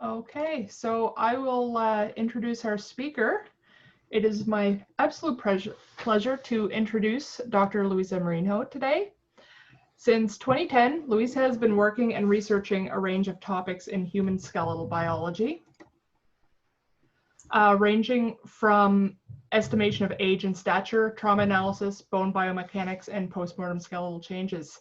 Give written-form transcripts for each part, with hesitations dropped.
Okay, so I will introduce our speaker. It is my absolute pleasure to introduce Dr. Luísa Marinho today. Since 2010, Luisa has been working and researching a range of topics in human skeletal biology, ranging from estimation of age and stature, trauma analysis, bone biomechanics, and postmortem skeletal changes.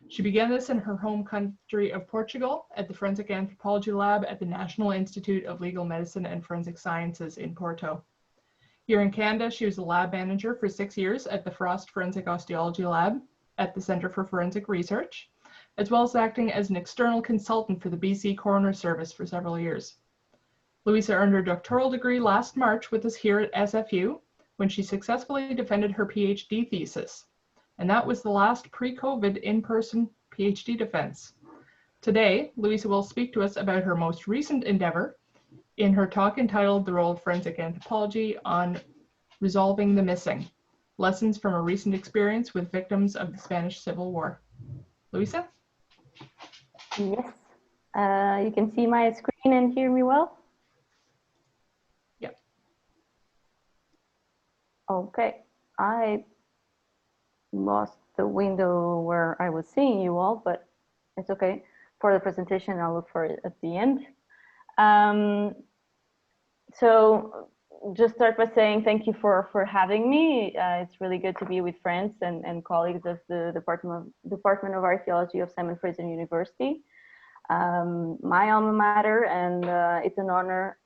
She began this in her home country of Portugal at the Forensic Anthropology Lab at the National Institute of Legal Medicine and Forensic Sciences in Porto. Here in Canada, she was a lab manager for 6 years at the Frost Forensic Osteology Lab at the Centre for Forensic Research, as well as acting as an external consultant for the BC Coroner Service for several years. Luisa earned her doctoral degree last March with us here at SFU when she successfully defended her PhD thesis. And that was the last pre-COVID in-person PhD defense. Today, Luisa will speak to us about her most recent endeavor in her talk entitled The Role of Forensic Anthropology on Resolving the Missing, Lessons from a Recent Experience with Victims of the Spanish Civil War. Luisa? Yes, you can see my screen and hear me well? Yep. Okay, I lost the window where I was seeing you all, but it's okay. For the presentation, I'll look for it at the end. So just start by saying thank you for having me. It's really good to be with friends and colleagues of the Department of Archaeology of Simon Fraser University, my alma mater, and it's an honor,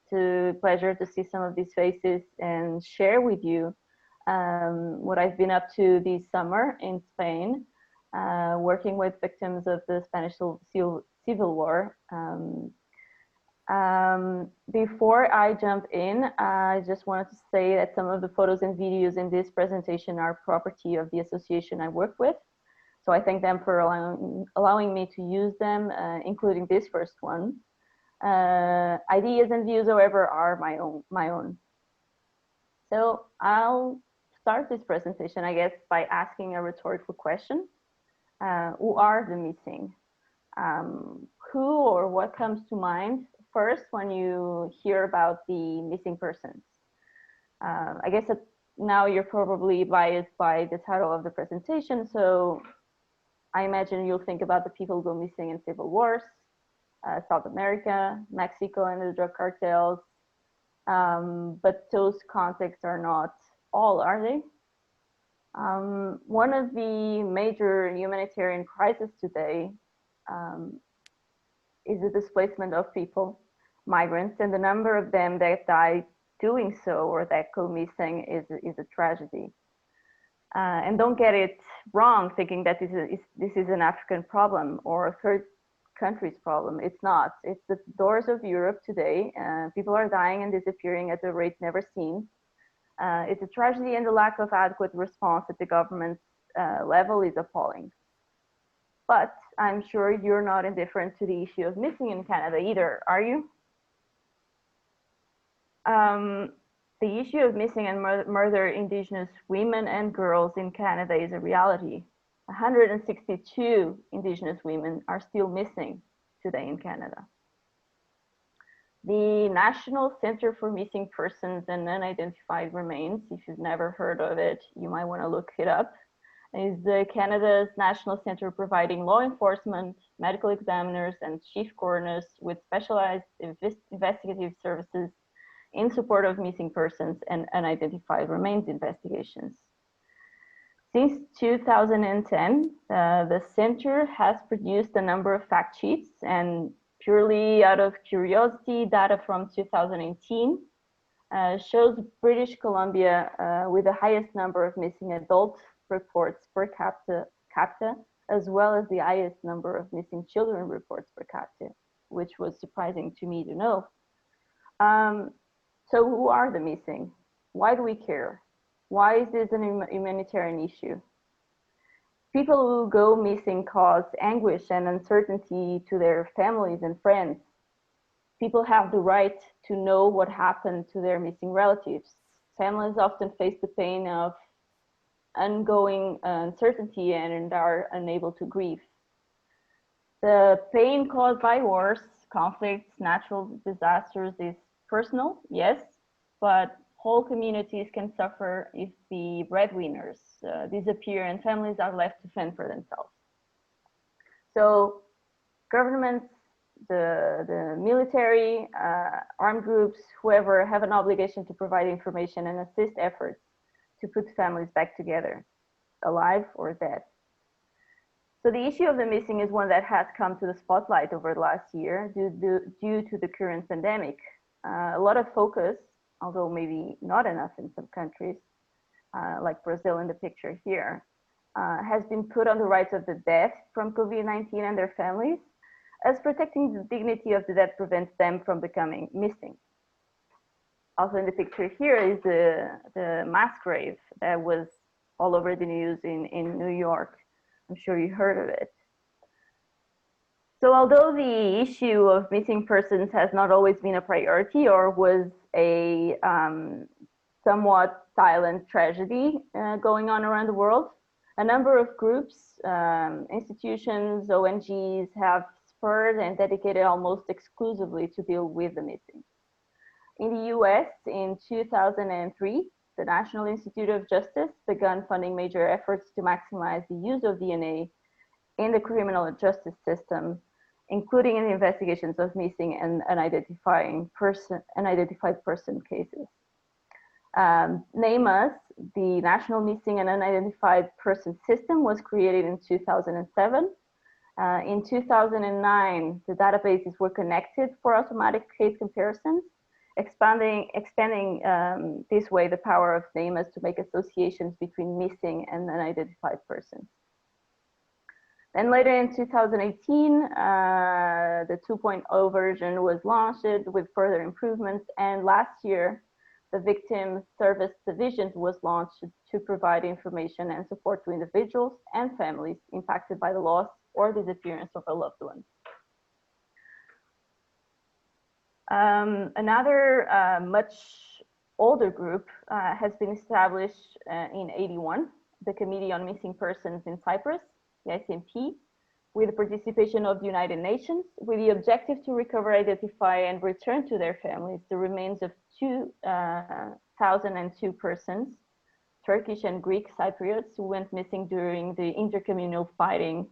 pleasure to see some of these faces and share with you what I've been up to this summer in Spain, working with victims of the Spanish Civil War. Before I jump in, I just wanted to say that some of the photos and videos in this presentation are property of the association I work with. So I thank them for allowing me to use them, including this first one. Ideas and views, however, are my own. So I'll start this presentation, I guess, by asking a rhetorical question. Who are the missing? Who or what comes to mind first when you hear about the missing persons? I guess that now you're probably biased by the title of the presentation, so I imagine you'll think about the people who go missing in civil wars, South America, Mexico, and the drug cartels. But those contexts are not all, are they? One of the major humanitarian crises today is the displacement of people, migrants, and the number of them that die doing so or that go missing is a tragedy. And don't get it wrong, thinking that this is an African problem or a third country's problem. It's not. It's the doors of Europe today. People are dying and disappearing at a rate never seen. It's a tragedy, and the lack of adequate response at the government level is appalling. But I'm sure you're not indifferent to the issue of missing in Canada either, are you? The issue of missing and murder Indigenous women and girls in Canada is a reality. 162 Indigenous women are still missing today in Canada. The National Center for Missing Persons and Unidentified Remains, if you've never heard of it, you might want to look it up, is Canada's national center providing law enforcement, medical examiners, and chief coroners with specialized investigative services in support of missing persons and unidentified remains investigations. Since 2010, the center has produced a number of fact sheets, and purely out of curiosity, data from 2018 shows British Columbia with the highest number of missing adult reports per capita, as well as the highest number of missing children reports per capita, which was surprising to me to know. So who are the missing? Why do we care? Why is this a humanitarian issue? People who go missing cause anguish and uncertainty to their families and friends. People have the right to know what happened to their missing relatives. Families often face the pain of ongoing uncertainty and are unable to grieve. The pain caused by wars, conflicts, natural disasters is personal, yes, but whole communities can suffer if the breadwinners disappear and families are left to fend for themselves. So governments, the military, armed groups, whoever have an obligation to provide information and assist efforts to put families back together, alive or dead. So the issue of the missing is one that has come to the spotlight over the last year due to the current pandemic. A lot of focus, although maybe not enough in some countries, like Brazil in the picture here, has been put on the rights of the dead from COVID-19 and their families, as protecting the dignity of the dead prevents them from becoming missing. Also in the picture here is the mass grave that was all over the news in New York. I'm sure you heard of it. So although the issue of missing persons has not always been a priority or was a somewhat silent tragedy going on around the world, a number of groups, institutions, ONGs have spurred and dedicated almost exclusively to deal with the missing. In the US, in 2003, the National Institute of Justice began funding major efforts to maximize the use of DNA in the criminal justice system, including in the investigations of missing and unidentified person cases. NAMUS, the National Missing and Unidentified Person System, was created in 2007. In 2009, the databases were connected for automatic case comparisons, expanding this way the power of NAMUS to make associations between missing and unidentified persons. Then later in 2018, the 2.0 version was launched with further improvements, and last year, the Victim Service Division was launched to provide information and support to individuals and families impacted by the loss or disappearance of a loved one. Another much older group has been established in '81, the Committee on Missing Persons in Cyprus, the ICMP, with the participation of the United Nations, with the objective to recover, identify, and return to their families the remains of 2,002 persons, Turkish and Greek Cypriots, who went missing during the intercommunal fighting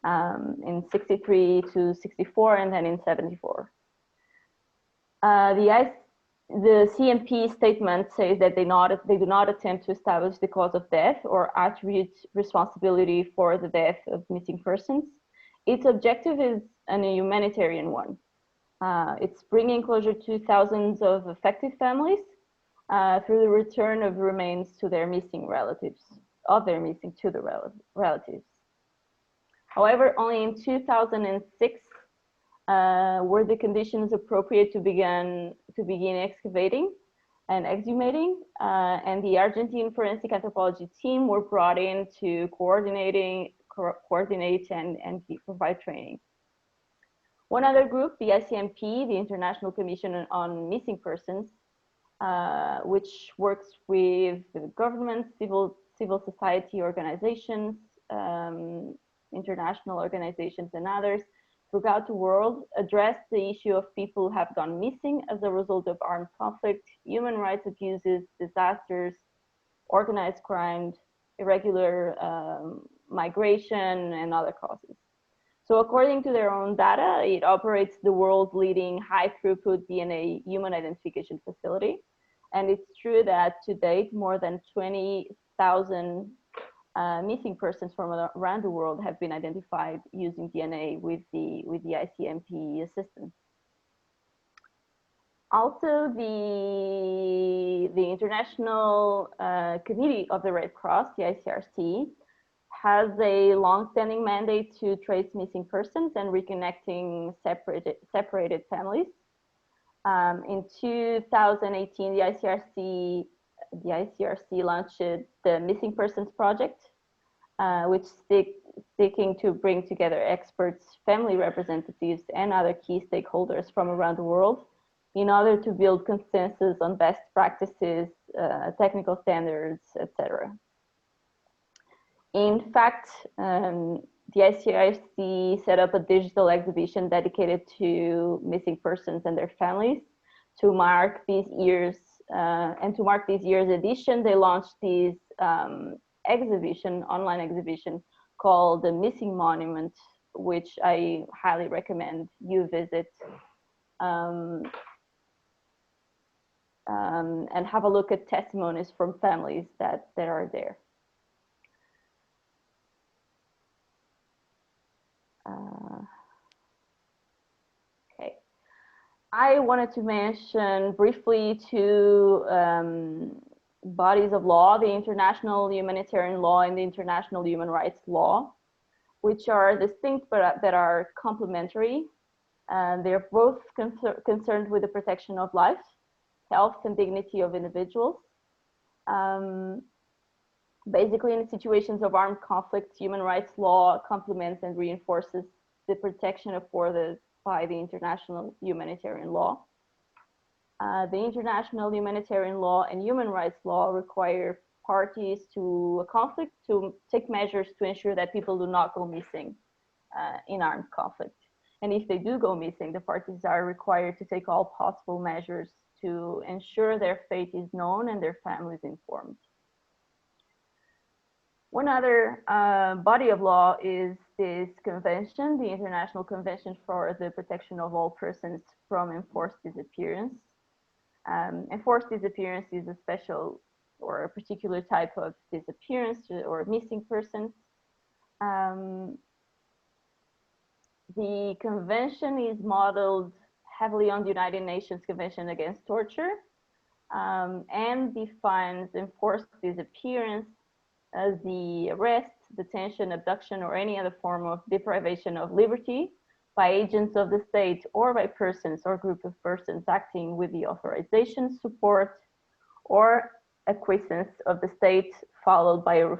in '63 to '64 and then in '74. The CMP statement says that they do not attempt to establish the cause of death or attribute responsibility for the death of missing persons. Its objective is a humanitarian one. It's bringing closure to thousands of affected families through the return of remains to their missing relatives, relatives. However, only in 2006 were the conditions appropriate to begin excavating and exhumating, and the Argentine forensic anthropology team were brought in to coordinate and provide training. One other group, the ICMP, the International Commission on Missing Persons, which works with governments, civil society organizations, international organizations, and others throughout the world, address the issue of people who have gone missing as a result of armed conflict, human rights abuses, disasters, organized crime, irregular migration, and other causes. So according to their own data, it operates the world's leading high-throughput DNA human identification facility. And it's true that to date, more than 20,000 missing persons from around the world have been identified using DNA with the ICMP assistance. Also, the International Committee of the Red Cross, the ICRC, has a long-standing mandate to trace missing persons and reconnecting separated families. In 2018, the ICRC launched the Missing Persons Project, which seeking to bring together experts, family representatives, and other key stakeholders from around the world in order to build consensus on best practices, technical standards, etc. In fact, the the SCIC set up a digital exhibition dedicated to missing persons and their families to mark these years. And to mark this year's edition, they launched this online exhibition called The Missing Monument, which I highly recommend you visit and have a look at testimonies from families that are there. Okay, I wanted to mention briefly two bodies of law, the international humanitarian law and the international human rights law, which are distinct but that are complementary. They're both concerned with the protection of life, health, and dignity of individuals. Basically, in situations of armed conflict, human rights law complements and reinforces the protection afforded by the international humanitarian law. The international humanitarian law and human rights law require parties to a conflict to take measures to ensure that people do not go missing in armed conflict. And if they do go missing, the parties are required to take all possible measures to ensure their fate is known and their families informed. One other body of law is this convention, the International Convention for the Protection of All Persons from Enforced Disappearance. Enforced disappearance is a special or a particular type of disappearance or missing persons. The convention is modeled heavily on the United Nations Convention Against Torture and defines enforced disappearance as the arrest, detention, abduction, or any other form of deprivation of liberty by agents of the state or by persons or group of persons acting with the authorization, support, or acquiescence of the state, followed by a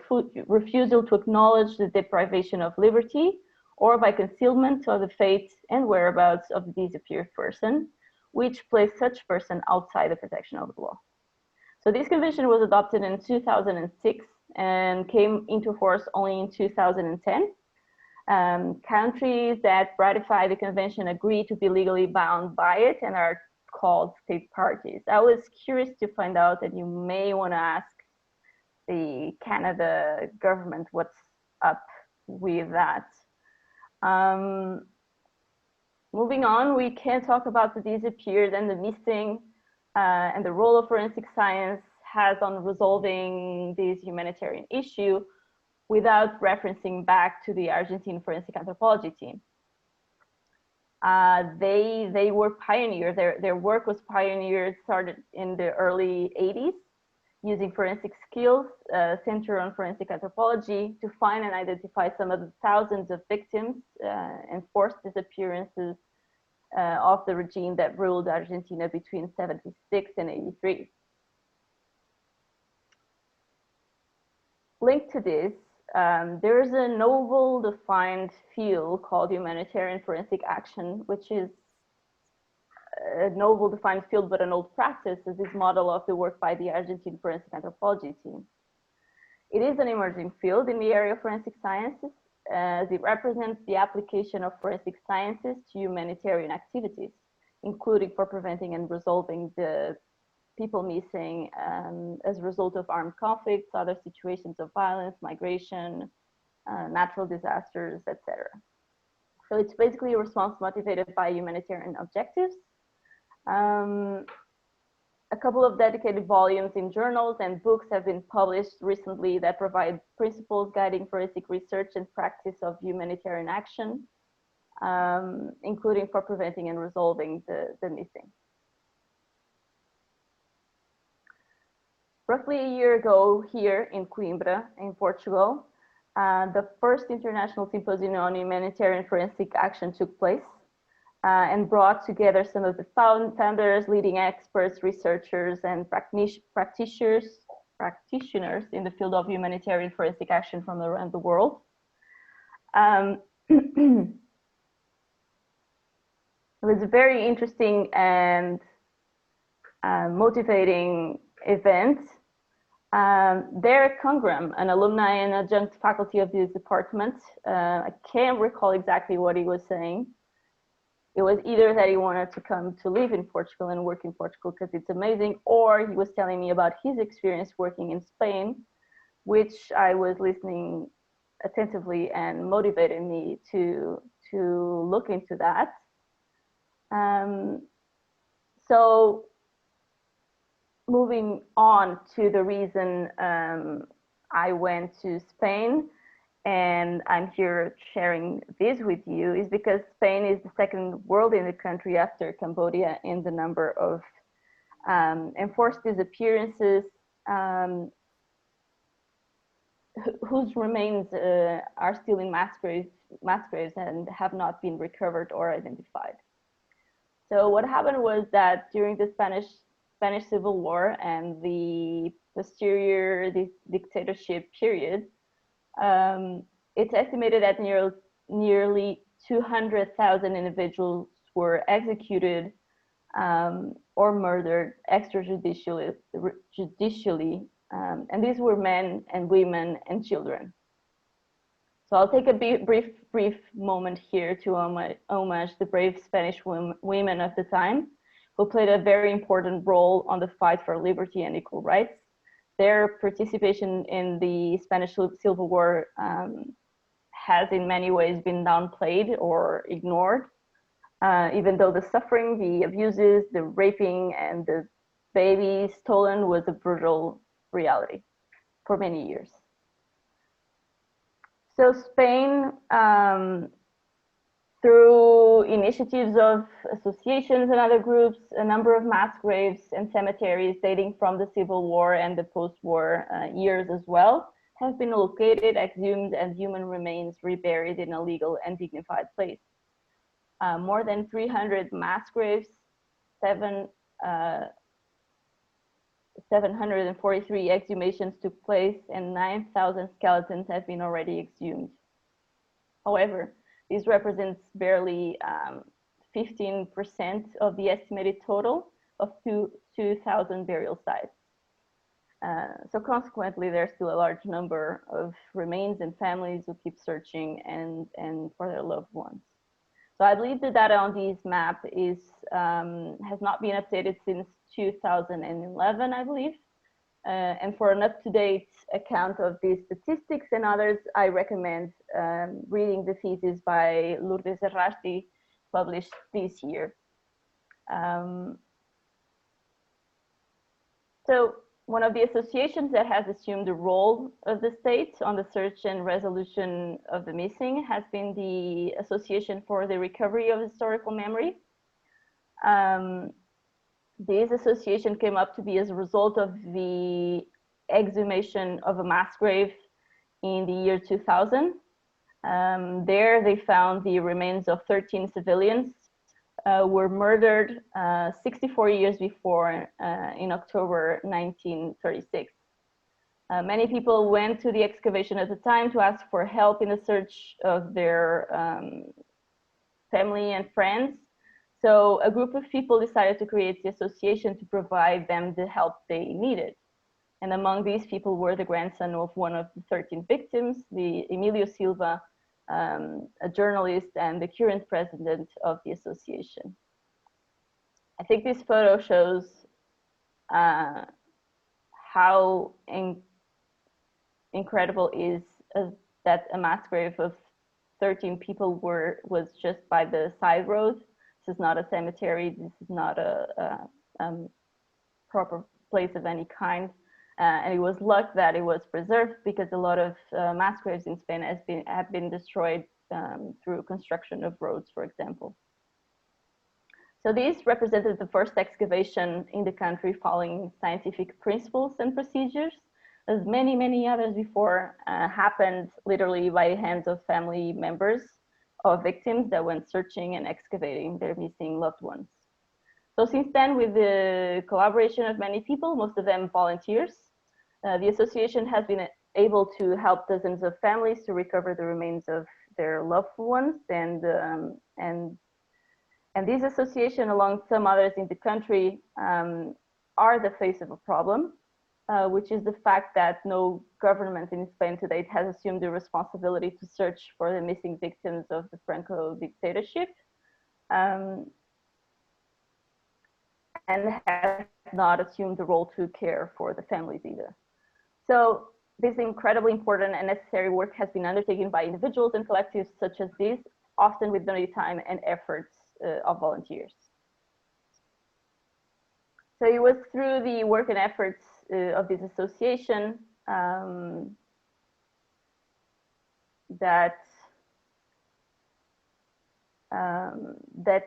refusal to acknowledge the deprivation of liberty, or by concealment of the fate and whereabouts of the disappeared person, which place such person outside the protection of the law. So this convention was adopted in 2006 and came into force only in 2010. Countries that ratify the convention agree to be legally bound by it and are called state parties. I was curious to find out, and you may want to ask the Canada government what's up with that. Moving on, we can talk about the disappeared and the missing and the role of forensic science has on resolving this humanitarian issue without referencing back to the Argentine forensic anthropology team. They were pioneers. Their work was pioneered, started in the early 80s, using forensic skills centered on forensic anthropology to find and identify some of the thousands of victims and forced disappearances of the regime that ruled Argentina between 76 and 83. Linked to this, there's a novel defined field called humanitarian forensic action, which is a novel defined field but an old practice as this model of the work by the Argentine forensic anthropology team. It is an emerging field in the area of forensic sciences as it represents the application of forensic sciences to humanitarian activities, including for preventing and resolving the people missing as a result of armed conflicts, other situations of violence, migration, natural disasters, etc. So it's basically a response motivated by humanitarian objectives. A couple of dedicated volumes in journals and books have been published recently that provide principles guiding forensic research and practice of humanitarian action, including for preventing and resolving the missing. Roughly a year ago here in Coimbra, in Portugal, the first international symposium on humanitarian forensic action took place and brought together some of the founders, leading experts, researchers, and practitioners in the field of humanitarian forensic action from around the world. It was a very interesting and motivating event. Derek Congram, an alumni and adjunct faculty of this department, I can't recall exactly what he was saying. It was either that he wanted to come to live in Portugal and work in Portugal because it's amazing, or he was telling me about his experience working in Spain, which I was listening attentively and motivated me to look into that. So moving on to the reason I went to Spain, and I'm here sharing this with you, is because Spain is the second world in the country after Cambodia in the number of enforced disappearances whose remains are still in mass graves and have not been recovered or identified. So what happened was that during the Spanish Civil War and the posterior dictatorship period, it's estimated that nearly 200,000 individuals were executed or murdered extrajudicially, and these were men and women and children. So I'll take a brief moment here to homage the brave Spanish women of the time, who played a very important role on the fight for liberty and equal rights. Their participation in the Spanish Civil War has in many ways been downplayed or ignored, even though the suffering, the abuses, the raping, and the babies stolen was a brutal reality for many years. So Spain, through initiatives of associations and other groups, a number of mass graves and cemeteries dating from the Civil War and the post-war years as well, have been located, exhumed, and human remains reburied in a legal and dignified place. More than 300 mass graves, 743 exhumations took place, and 9,000 skeletons have been already exhumed. However, this represents barely 15% of the estimated total of 2,000 burial sites. So consequently, there's still a large number of remains and families who keep searching and for their loved ones. So I believe the data on this map is has not been updated since 2011, I believe. And for an up-to-date account of these statistics and others, I recommend reading the thesis by Luisa, published this year. So one of the associations that has assumed the role of the state on the search and resolution of the missing has been the Association for the Recovery of Historical Memory. This association came up to be as a result of the exhumation of a mass grave in the year 2000. There they found the remains of 13 civilians were murdered 64 years before in October 1936. Many people went to the excavation at the time to ask for help in the search of their family and friends. So a group of people decided to create the association to provide them the help they needed. And among these people were the grandson of one of the 13 victims, the Emilio Silva, a journalist and the current president of the association. I think this photo shows how incredible is that a mass grave of 13 people was just by the side road. This is not a cemetery. This is not a proper place of any kind. And it was luck that it was preserved, because a lot of mass graves in Spain have been destroyed through construction of roads, for example. So this represented the first excavation in the country following scientific principles and procedures, as many, many others before happened literally by hands of family members of victims that went searching and excavating their missing loved ones. So since then, with the collaboration of many people, most of them volunteers, the association has been able to help dozens of families to recover the remains of their loved ones, and this association, along some others in the country, are the face of a problem. which is the fact that no government in Spain to date has assumed the responsibility to search for the missing victims of the Franco dictatorship, and has not assumed the role to care for the families either. So this incredibly important and necessary work has been undertaken by individuals and collectives such as these, often with no time and efforts of volunteers. So it was through the work and efforts of this association that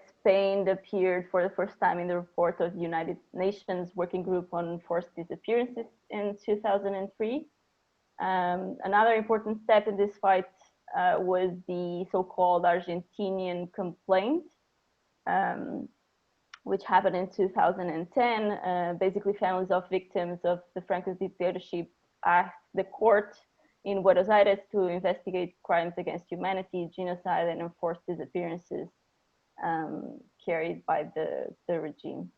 Spain appeared for the first time in the report of the United Nations Working Group on Forced Disappearances in 2003. Another important step in this fight was the so-called Argentinian complaint, which happened in 2010. Basically, families of victims of the Franco dictatorship asked the court in Buenos Aires to investigate crimes against humanity, genocide, and enforced disappearances carried by the regime.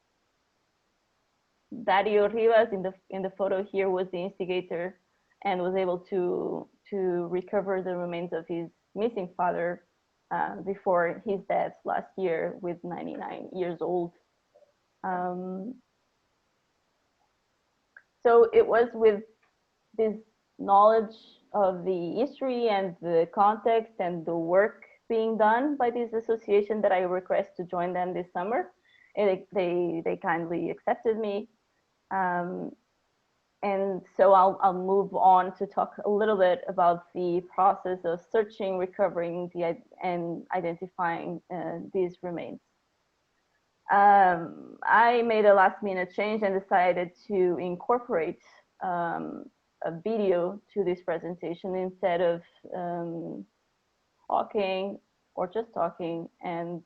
Dario Rivas in the photo here was the instigator and was able to recover the remains of his missing father before his death last year with 99 years old. So it was with this knowledge of the history and the context and the work being done by this association that I request to join them this summer. And they kindly accepted me. And so I'll move on to talk a little bit about the process of searching, recovering, and identifying these remains. I made a last minute change and decided to incorporate a video to this presentation instead of talking or just talking and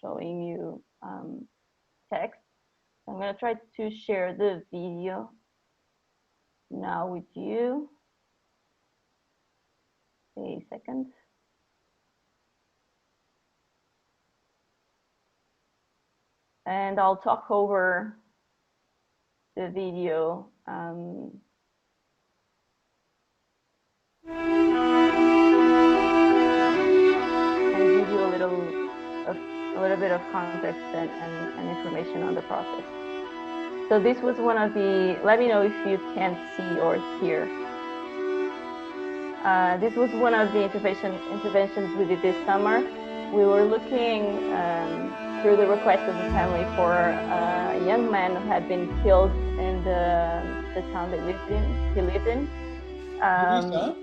showing you text. I'm going to try to share the video now with you. A second. And I'll talk over the video. And give you a little bit of context and information on the process. So this was one of the, let me know if you can't see or hear. This was one of the interventions we did this summer. We were looking through the request of the family for a young man who had been killed in the town he lived in. Luisa?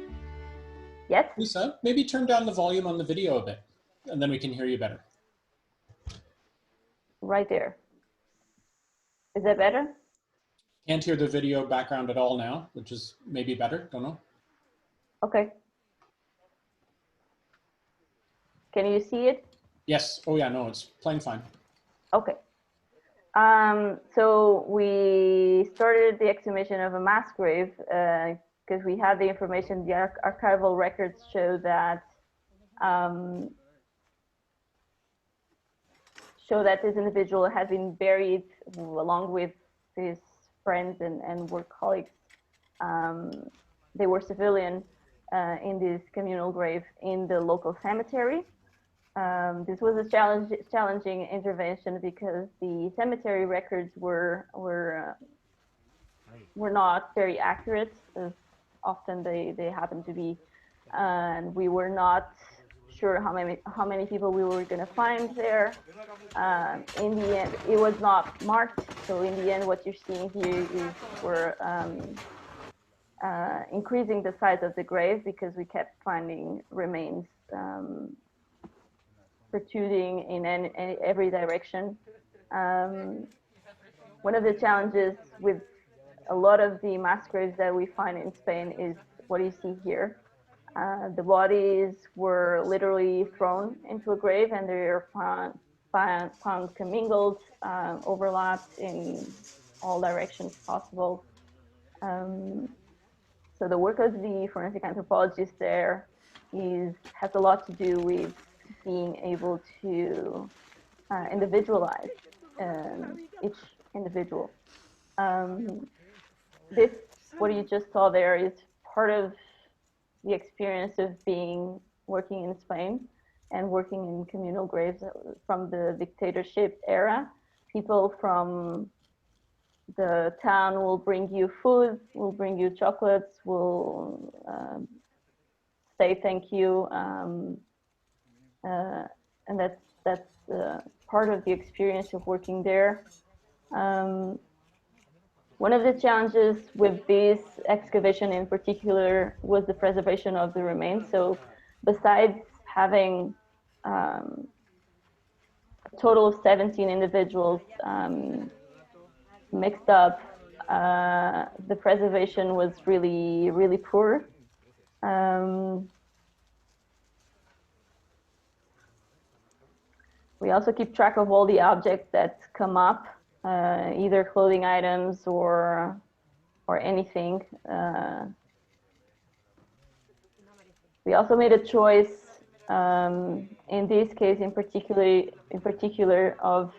Yes? Luisa, maybe turn down the volume on the video a bit, and then we can hear you better. Right there. Is that better? Can't hear the video background at all now, which is maybe better, don't know. Okay. Can you see it? Yes, oh yeah, no, it's playing fine. Okay. So we started the exhumation of a mass grave because we had the information, the archival records show that this individual had been buried along with his friends and work colleagues. They were civilian in this communal grave in the local cemetery. This was a challenging intervention because the cemetery records were not very accurate, as often they happen to be, and we were not sure how many people we were going to find there. In the end, it was not marked. So in the end, what you're seeing here is we're increasing the size of the grave because we kept finding remains protruding in every direction. One of the challenges with a lot of the mass graves that we find in Spain is what you see here. The bodies were literally thrown into a grave and they are found commingled, overlapped in all directions possible. So the work of the forensic anthropologist there has a lot to do with being able to individualize each individual. this, what you just saw there, is part of the experience of working in Spain and working in communal graves from the dictatorship era. People from the town will bring you food, will bring you chocolates, will say thank you, and that's part of the experience of working there. One of the challenges with this excavation in particular was the preservation of the remains. So besides having a total of 17 individuals mixed up, the preservation was really, really poor. We also keep track of all the objects that come up, either clothing items or anything. We also made a choice in this case, in particular, of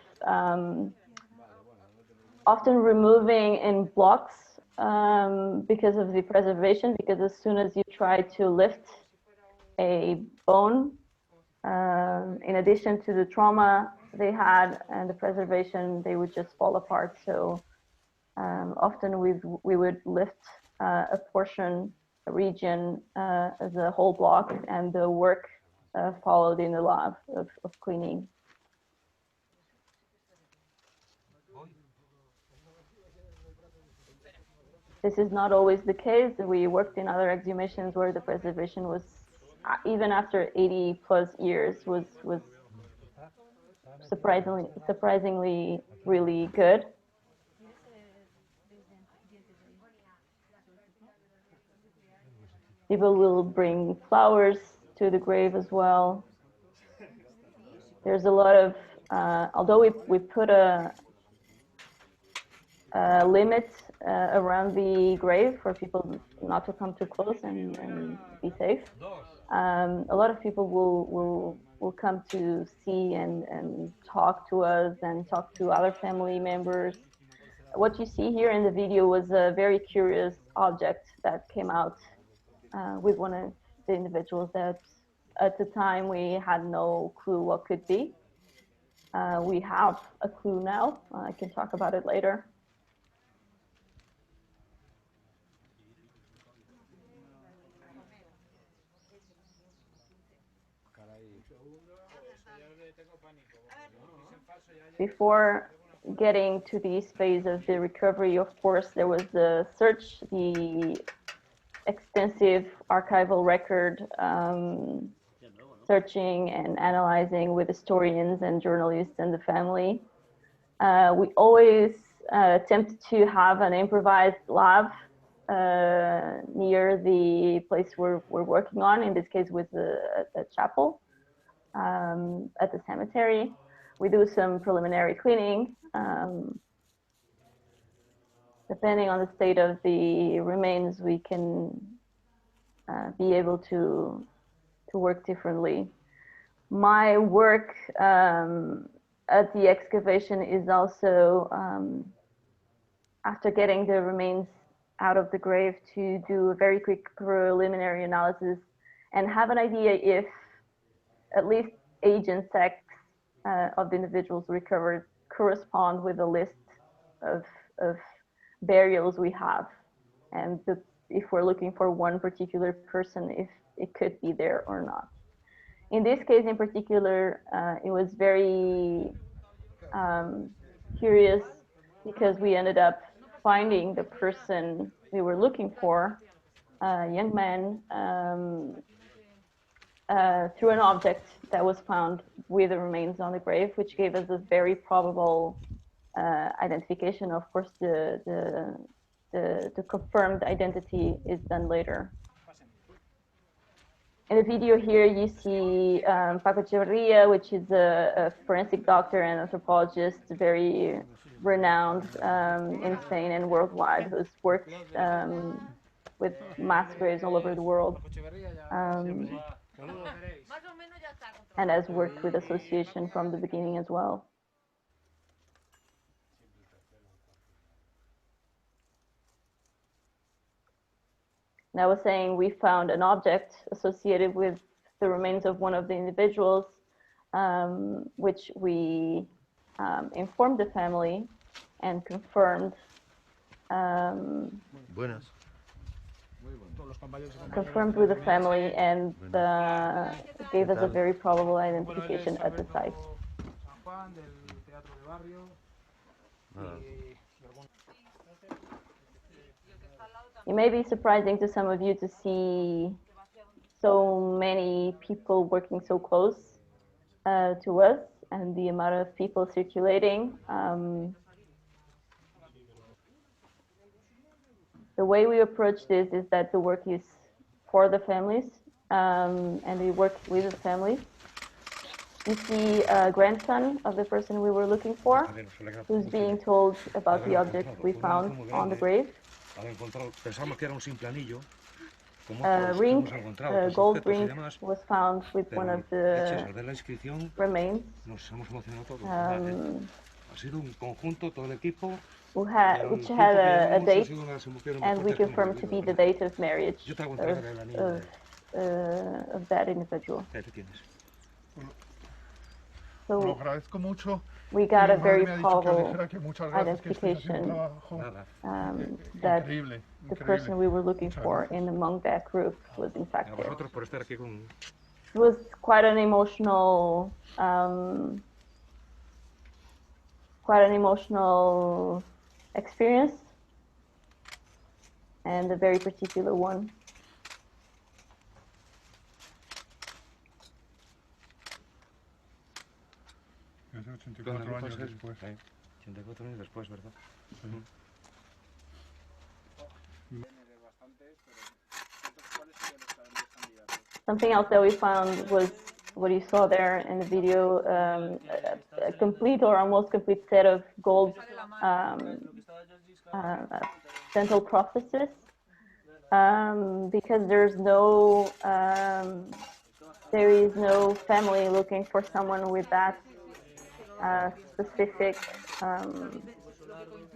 often removing in blocks because of the preservation. Because as soon as you try to lift a bone, in addition to the trauma they had and the preservation, they would just fall apart. So often we would lift a portion, a region as a whole block, and the work followed in the lab of cleaning. This is not always the case. We worked in other exhumations where the preservation was, even after 80 plus years, was surprisingly really good. People will bring flowers to the grave as well. There's a lot of, although we put a limit around the grave for people not to come too close and be safe, a lot of people will come to see and talk to us and talk to other family members. What you see here in the video was a very curious object that came out with one of the individuals that at the time we had no clue what could be. We have a clue now. I can talk about it later. Before getting to this phase of the recovery, of course, there was the search, the extensive archival record searching and analyzing with historians and journalists and the family. We always attempt to have an improvised lab near the place we're working on, in this case with a chapel at the cemetery. We do some preliminary cleaning. Depending on the state of the remains, we can be able to work differently. My work at the excavation is also, after getting the remains out of the grave, to do a very quick preliminary analysis and have an idea if at least age and sex of the individuals recovered correspond with the list of burials we have, and if we're looking for one particular person, if it could be there or not. In this case in particular, it was very curious because we ended up finding the person we were looking for, a young man, through an object that was found with the remains on the grave, which gave us a very probable identification. Of course, the confirmed identity is done later. In the video here, you see Paco Echeverria, which is a forensic doctor and anthropologist, very renowned in Spain and worldwide, who's worked with mass graves all over the world, and has worked with association from the beginning as well. And I was saying we found an object associated with the remains of one of the individuals, which we informed the family and confirmed confirmed with the family, and gave us a very probable identification at the site. It may be surprising to some of you to see so many people working so close to us, and the amount of people circulating. The way we approach this is that the work is for the families, and we work with the families. You see a grandson of the person we were looking for, who's being told about the object we found on the grave. A ring, a gold ring, was found with one of the remains. Which had a date, and we confirmed to be the date of marriage of that individual. So we got a very probable identification that the person we were looking for among that group was in fact there. It was quite an emotional experience, and a very particular one. Something else that we found was what you saw there in the video, a complete or almost complete set of gold dental prostheses, because there is no family looking for someone with that specific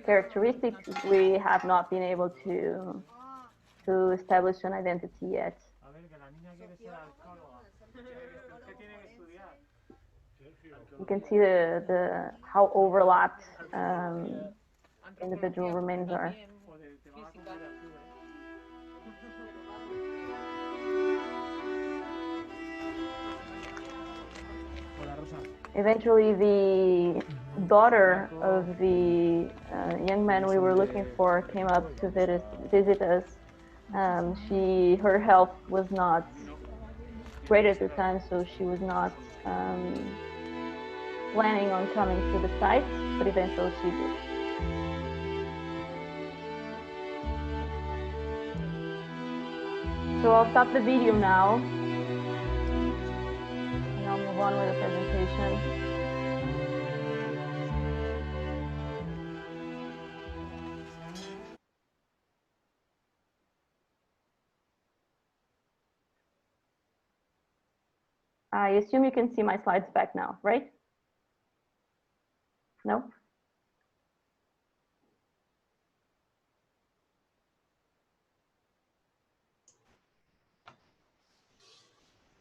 characteristics. We have not been able to establish an identity yet. You can see how overlapped individual remains are. Eventually, the daughter of the young man we were looking for came up to visit us. Her health was not great at the time, so she was not planning on coming to the site, but eventually she did. So I'll stop the video now, and I'll move on with the presentation. I assume you can see my slides back now, right? No?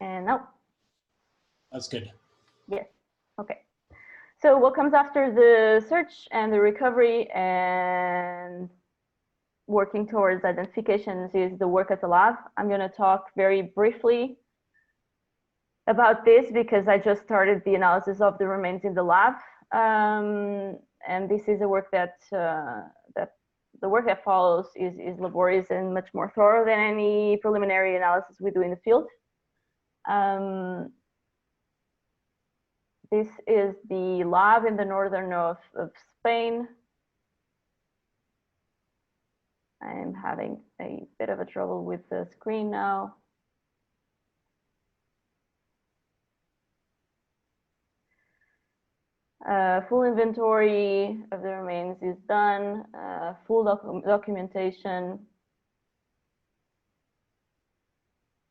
And no? That's good. Yes. Okay. So what comes after the search and the recovery and working towards identifications is the work at the lab. I'm going to talk very briefly about this because I just started the analysis of the remains in the lab. And this is a work that the work that follows is laborious and much more thorough than any preliminary analysis we do in the field. This is the lab in the northern north of Spain. I'm having a bit of a trouble with the screen now. Full inventory of the remains is done, full documentation.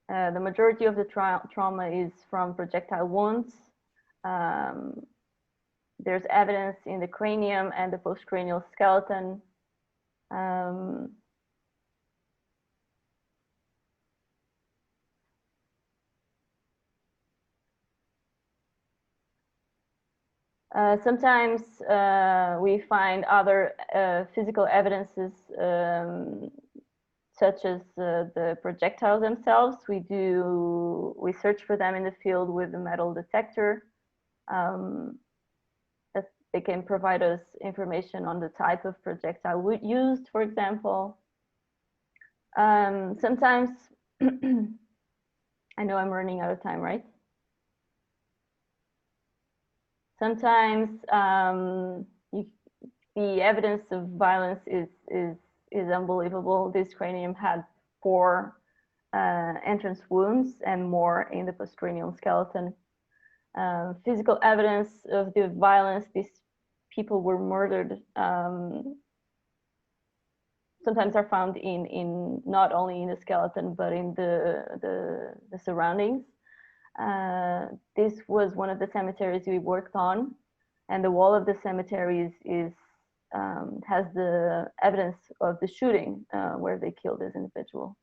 The majority of the trauma is from projectile wounds. There's evidence in the cranium and the postcranial skeleton. Sometimes we find other physical evidences, such as the projectiles themselves. We search for them in the field with the metal detector. They can provide us information on the type of projectile used, for example. Sometimes, I know I'm running out of time, right? Sometimes the evidence of violence is unbelievable. This cranium had 4 entrance wounds and more in the postcranial skeleton. Physical evidence of the violence, these people were murdered, sometimes are found in not only in the skeleton but in the surroundings. This was one of the cemeteries we worked on, and the wall of the cemetery has the evidence of the shooting where they killed this individual.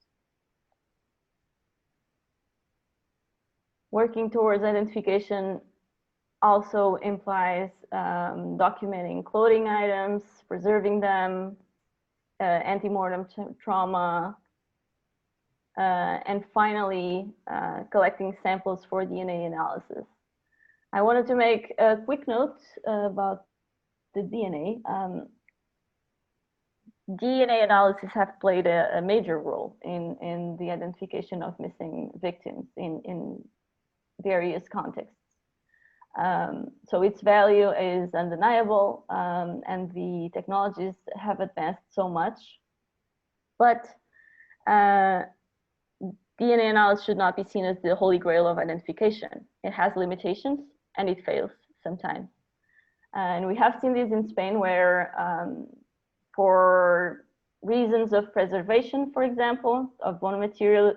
Working towards identification also implies documenting clothing items, preserving them, antemortem trauma, and finally collecting samples for DNA analysis. I wanted to make a quick note about the DNA. DNA analysis have played a major role in the identification of missing victims in various contexts. So its value is undeniable, and the technologies have advanced so much. But DNA analysis should not be seen as the holy grail of identification. It has limitations and it fails sometimes. And we have seen this in Spain where for reasons of preservation, for example, of bone material,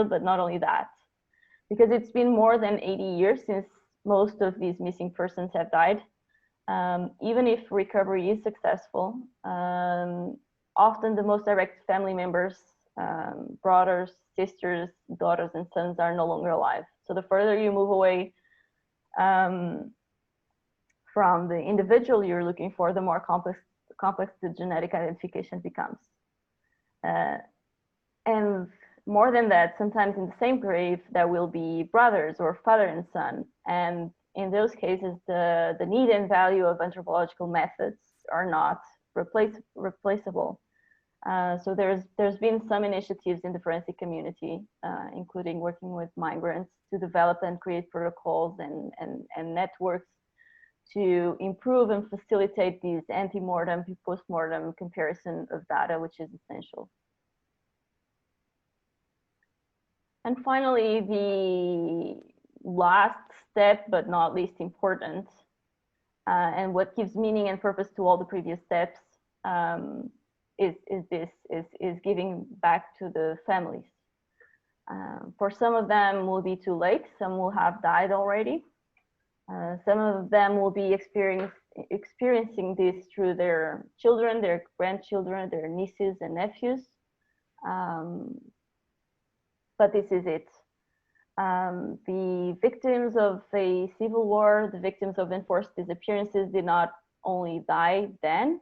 but not only that, because it's been more than 80 years since most of these missing persons have died. Even if recovery is successful, often the most direct family members, brothers, sisters, daughters, and sons are no longer alive. So the further you move away from the individual you're looking for, the more complex the genetic identification becomes. And more than that, sometimes in the same grave, there will be brothers or father and son. And in those cases, the need and value of anthropological methods are not replaceable. So there's been some initiatives in the forensic community, including working with migrants to develop and create protocols and networks to improve and facilitate these ante-mortem, post-mortem comparison of data, which is essential. And finally, the last step, but not least important, and what gives meaning and purpose to all the previous steps, is giving back to the families. For some of them will be too late, some will have died already. Some of them will be experiencing this through their children, their grandchildren, their nieces and nephews. But this is it. The victims of a civil war, the victims of enforced disappearances did not only die then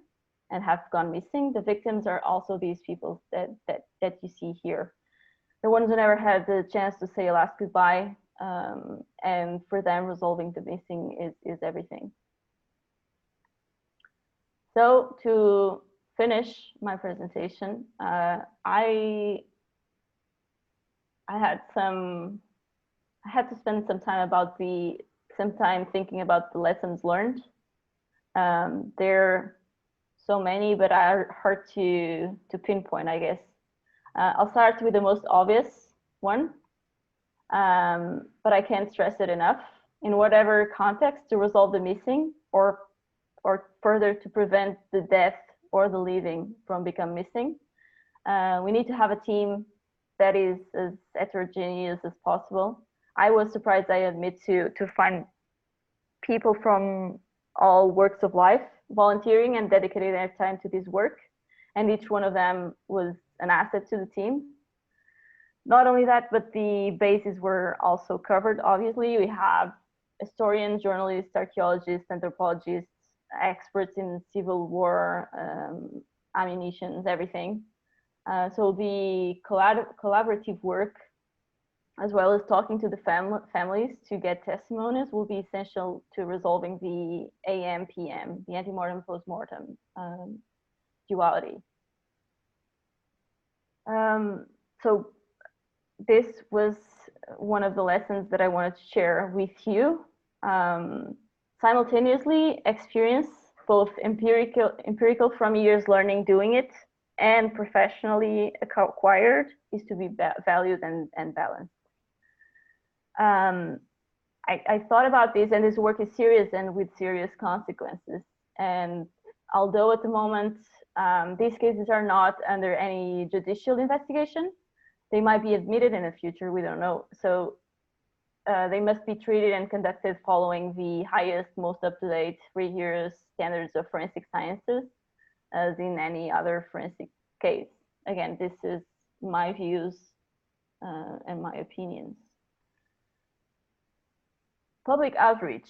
and have gone missing. The victims are also these people that you see here. The ones who never had the chance to say a last goodbye, and for them resolving the missing is everything. So to finish my presentation, I had to spend some time thinking about the lessons learned. There are so many, but are hard to pinpoint, I guess. I'll start with the most obvious one, but I can't stress it enough. In whatever context, to resolve the missing or further to prevent the death or the living from become missing, we need to have a team that is as heterogeneous as possible. I was surprised, I admit, to find people from all walks of life volunteering and dedicating their time to this work, and each one of them was an asset to the team. Not only that, but the bases were also covered. Obviously, we have historians, journalists, archaeologists, anthropologists, experts in civil war, ammunitions, everything. So the collaborative work, as well as talking to the families to get testimonies, will be essential to resolving the AM-PM, the antemortem postmortem duality. So this was one of the lessons that I wanted to share with you. Simultaneously experience, both empirical from years learning doing it and professionally acquired, is to be valued and balanced. I thought about this, and this work is serious and with serious consequences. And although at the moment these cases are not under any judicial investigation, they might be admitted in the future, we don't know. So they must be treated and conducted following the highest, most up-to-date, rigorous standards of forensic sciences, as in any other forensic case. Again, this is my views and my opinions. Public outreach.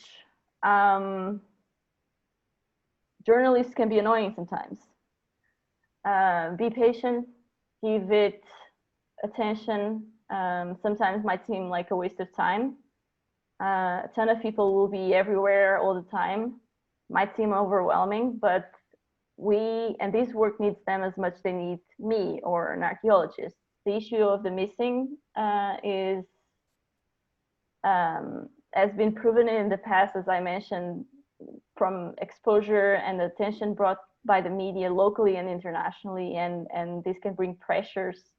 Journalists can be annoying sometimes. Be patient, give it attention. Sometimes might seem like a waste of time. A ton of people will be everywhere all the time. Might seem overwhelming, but this work needs them as much as they need me or an archaeologist. The issue of the missing has been proven in the past, as I mentioned, from exposure and attention brought by the media locally and internationally, and this can bring pressures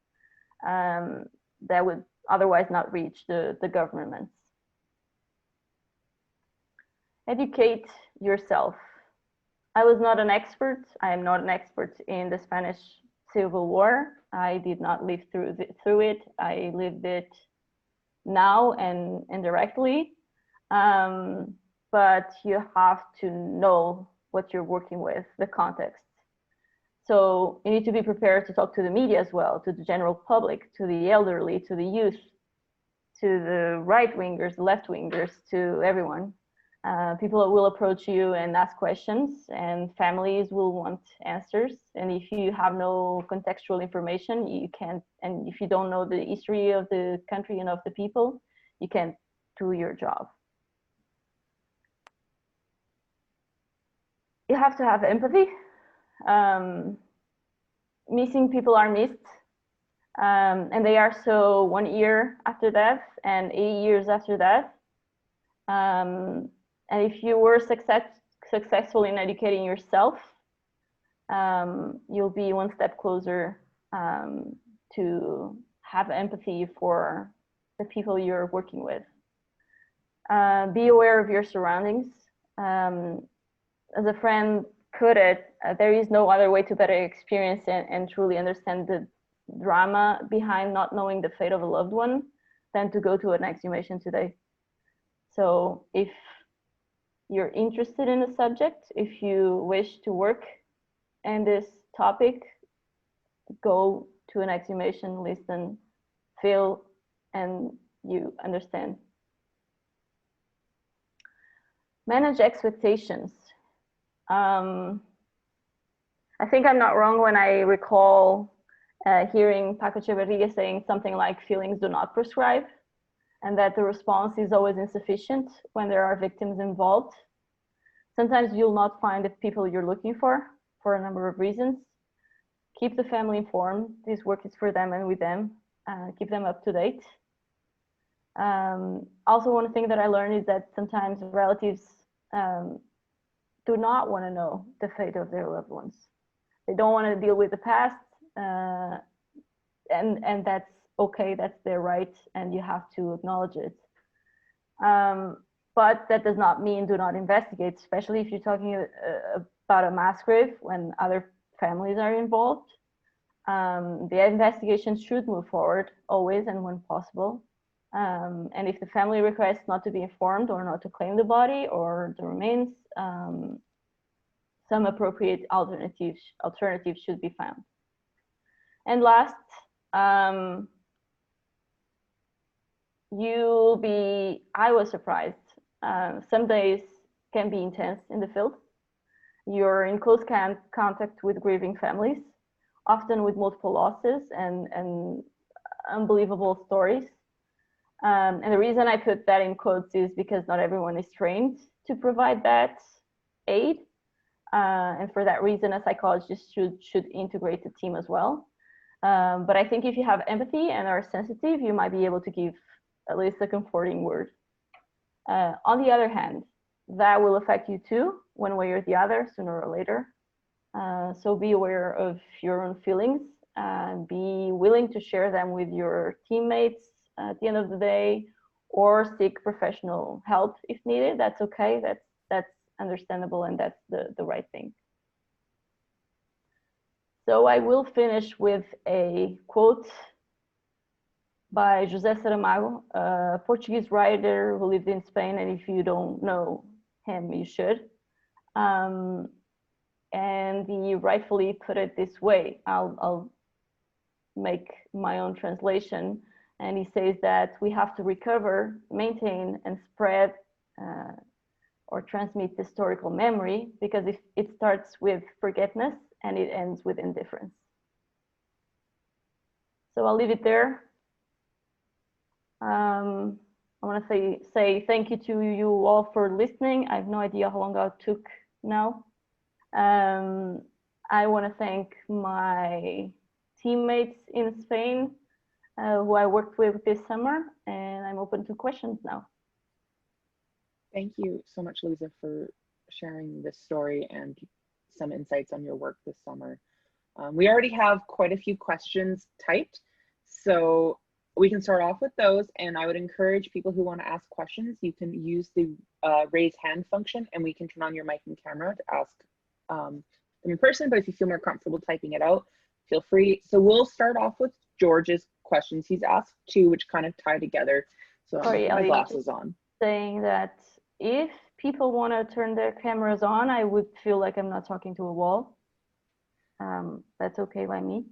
that would otherwise not reach the governments. Educate yourself. I was not an expert. I am not an expert in the Spanish Civil War. I did not live through it. I lived it now and indirectly. But you have to know what you're working with, the context. So you need to be prepared to talk to the media as well, to the general public, to the elderly, to the youth, to the right-wingers, left-wingers, to everyone. People will approach you and ask questions, and families will want answers. And if you have no contextual information, you can't, and if you don't know the history of the country and of the people, you can't do your job. You have to have empathy. Missing people are missed, and they are so 1 year after death and 8 years after death. And if you were successful in educating yourself, you'll be one step closer to have empathy for the people you're working with. Be aware of your surroundings. As a friend put it, there is no other way to better experience and truly understand the drama behind not knowing the fate of a loved one than to go to an exhumation today. So if you're interested in the subject, if you wish to work in this topic, go to an exhumation, listen, feel, and you understand. Manage expectations. I think I'm not wrong when I recall hearing Paco Echeverria saying something like feelings do not prescribe, and that the response is always insufficient when there are victims involved. Sometimes you'll not find the people you're looking for a number of reasons. Keep the family informed. This work is for them and with them. Keep them up to date. Also, one thing that I learned is that sometimes relatives do not want to know the fate of their loved ones. They don't want to deal with the past, and that's okay, that's their right, and you have to acknowledge it. But that does not mean do not investigate, especially if you're talking about a mass grave when other families are involved. The investigation should move forward always and when possible. And if the family requests not to be informed or not to claim the body or the remains, some appropriate alternatives should be found. And last, I was surprised Some days can be intense in the field. You're in close contact with grieving families, often with multiple losses and unbelievable stories. And the reason I put that in quotes is because not everyone is trained to provide that aid. And for that reason, a psychologist should integrate the team as well. But I think if you have empathy and are sensitive, you might be able to give at least a comforting word. On the other hand, that will affect you too, one way or the other, sooner or later. So be aware of your own feelings and be willing to share them with your teammates at the end of the day, or seek professional help if needed. That's okay. That's understandable, and that's the right thing. So I will finish with a quote by José Saramago, a Portuguese writer who lived in Spain, and if you don't know him, you should. And he rightfully put it this way. I'll make my own translation. And he says that we have to recover, maintain, and spread or transmit historical memory, because if it starts with forgetfulness and it ends with indifference. So I'll leave it there. I want to say thank you to you all for listening. I have no idea how long it took now. I want to thank my teammates in Spain who I worked with this summer, and I'm open to questions now. Thank you so much, Luisa, for sharing this story and some insights on your work this summer. We already have quite a few questions typed, so we can start off with those, and I would encourage people who want to ask questions, you can use the raise hand function and we can turn on your mic and camera to ask them in person, but if you feel more comfortable typing it out, feel free. So we'll start off with George's questions. He's asked two, which kind of tie together. So I'm putting my glasses on. Saying that if people want to turn their cameras on, I would feel like I'm not talking to a wall. That's okay by me.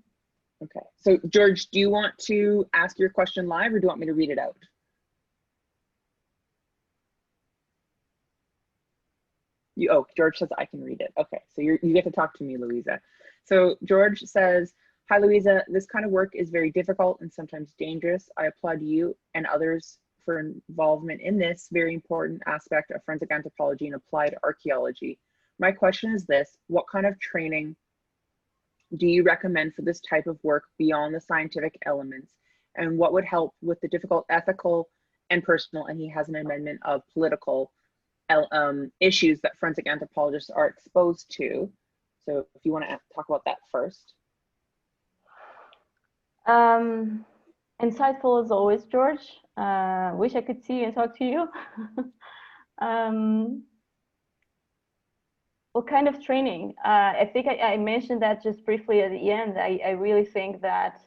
Okay, so George, do you want to ask your question live, or do you want me to read it out? Oh, George says I can read it. Okay, so you get to talk to me, Luisa. So George says, hi, Luisa, this kind of work is very difficult and sometimes dangerous. I applaud you and others for involvement in this very important aspect of forensic anthropology and applied archaeology. My question is this: what kind of training do you recommend for this type of work beyond the scientific elements? And what would help with the difficult ethical and personal, and he has an amendment of political issues that forensic anthropologists are exposed to? So if you want to talk about that first. Insightful as always, George. Wish I could see and talk to you. What kind of training? I think I mentioned that just briefly at the end. I really think that,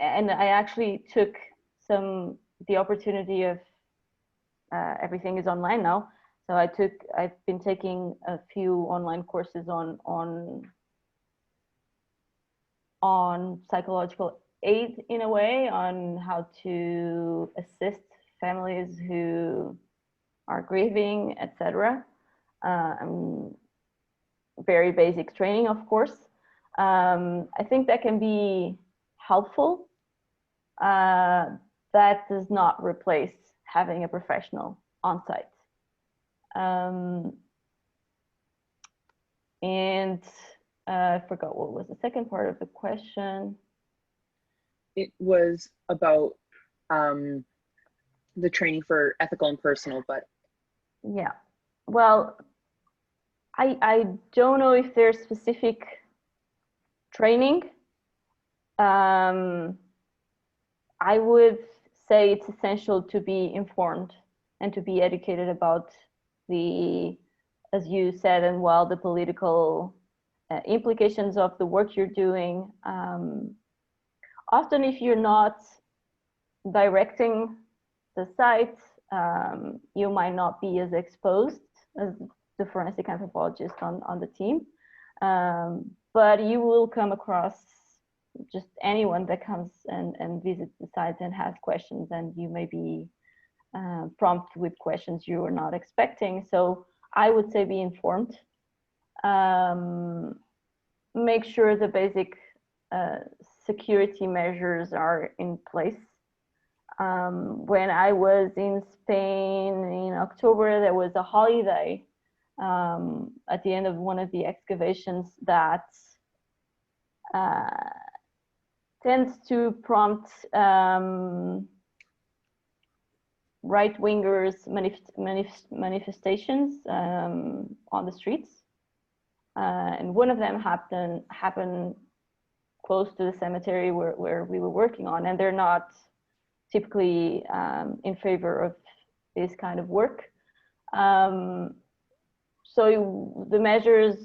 and I actually took the opportunity of everything is online now. So I've been taking a few online courses on psychological aid, in a way, on how to assist families who are grieving, etc. Very basic training, of course. I think that can be helpful. That does not replace having a professional on site. And I forgot what was the second part of the question. It was about the training for ethical and personal, but yeah, well, I don't know if there's specific training. I would say it's essential to be informed and to be educated about the, as you said, and well, the political implications of the work you're doing. Often if you're not directing the site, you might not be as exposed as the forensic anthropologist on the team, but you will come across just anyone that comes and visits the site and has questions, and you may be prompt with questions you were not expecting. So I would say be informed. Make sure the basic security measures are in place. When I was in Spain in October, there was a holiday at the end of one of the excavations that tends to prompt right-wingers manifestations on the streets. And one of them happened close to the cemetery where we were working on, and they're not typically in favor of this kind of work. So the measures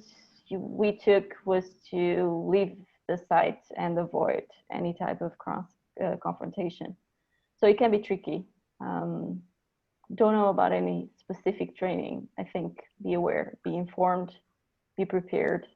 we took was to leave the site and avoid any type of confrontation. So it can be tricky. Don't know about any specific training. I think be aware, be informed, be prepared.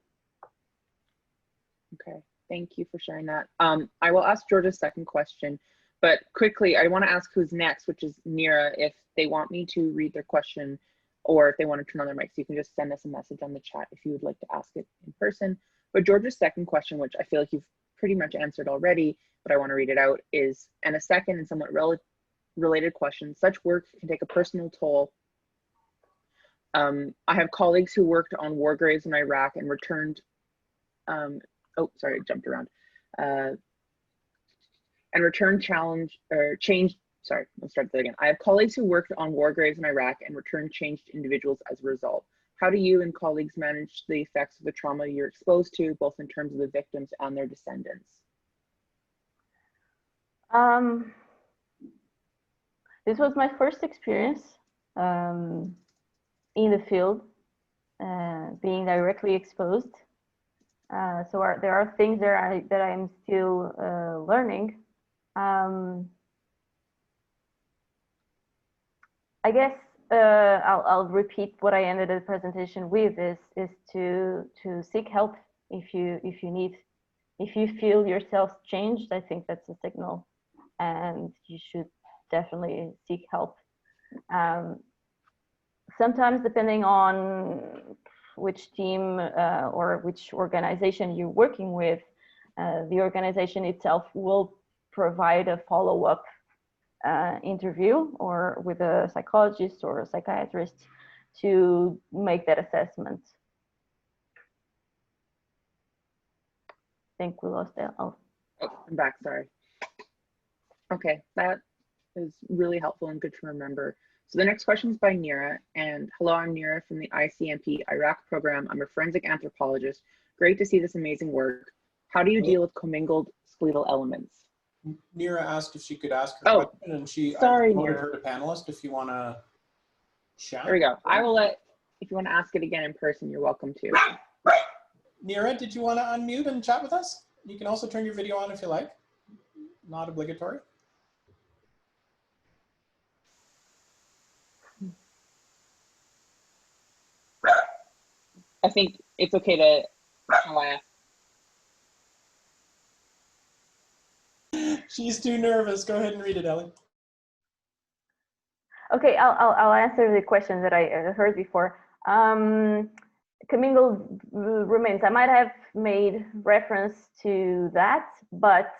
Okay, thank you for sharing that. I will ask George's second question, but quickly, I want to ask who's next, which is Nira, if they want me to read their question or if they want to turn on their mic. So you can just send us a message on the chat if you would like to ask it in person. But George's second question, which I feel like you've pretty much answered already, but I want to read it out, is, and a second and somewhat related question, such work can take a personal toll. I have colleagues who worked on war graves in Iraq and returned, oh, sorry, I jumped around. And returned changed, sorry, let's start that again. I have colleagues who worked on war graves in Iraq and returned changed individuals as a result. How do you and colleagues manage the effects of the trauma you're exposed to, both in terms of the victims and their descendants? This was my first experience in the field, being directly exposed. So there are things that I'm still learning. I guess I'll repeat what I ended the presentation with is to seek help if you need. If you feel yourself changed, I think that's a signal, and you should definitely seek help. Sometimes, depending on which team or which organization you're working with, the organization itself will provide a follow-up interview or with a psychologist or a psychiatrist to make that assessment. I think we lost that. Oh, I'm back, sorry. Okay, that is really helpful and good to remember. So the next question is by Nira, and hello, I'm Nira from the ICMP Iraq program. I'm a forensic anthropologist. Great to see this amazing work. How do you deal with commingled skeletal elements? Nira asked if she could ask her question, and I promoted her to panelist if you want to chat. There we go. I will let, if you want to ask it again in person, you're welcome to. Nira, did you want to unmute and chat with us? You can also turn your video on if you like. Not obligatory. I think it's okay to laugh. She's too nervous. Go ahead and read it, Ellie. okay, I'll answer the question that I heard before. Commingled remains. I might have made reference to that, but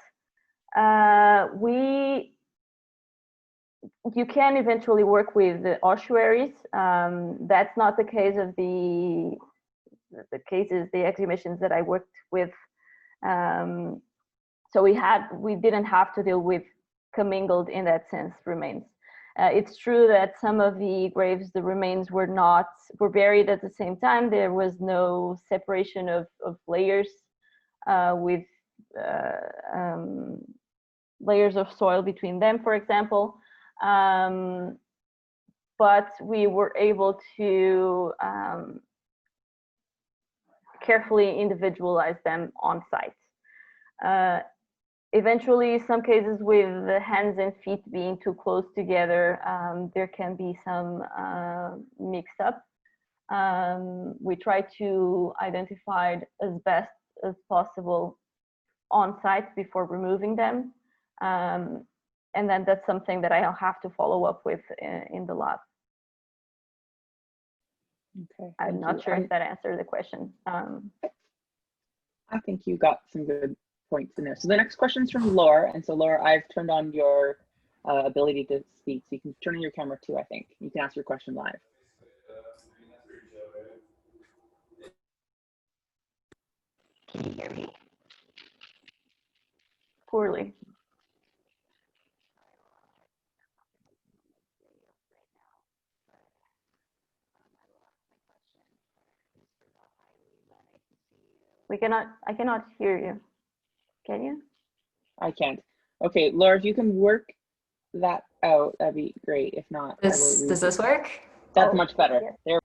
you can eventually work with the ossuaries. That's not the case of the exhibitions that I worked with. So we didn't have to deal with commingled in that sense remains. It's true that some of the graves, the remains were buried at the same time. There was no separation of layers with layers of soil between them, for example. But we were able to carefully individualize them on site. Eventually, some cases with the hands and feet being too close together, there can be some mixed up. We try to identify as best as possible on site before removing them. and then that's something that I'll have to follow up with in the lab. Okay. I'm not sure if that answered the question. I think you got some good points in there. So the next question is from Laura. And so Laura, I've turned on your ability to speak. So you can turn on your camera too, I think. You can ask your question live. Can you hear me? Poorly. I cannot hear you. Can you? I can't. Okay, Laura, if you can work that out, that'd be great. If not, Does this work? That's much better. Yes. There.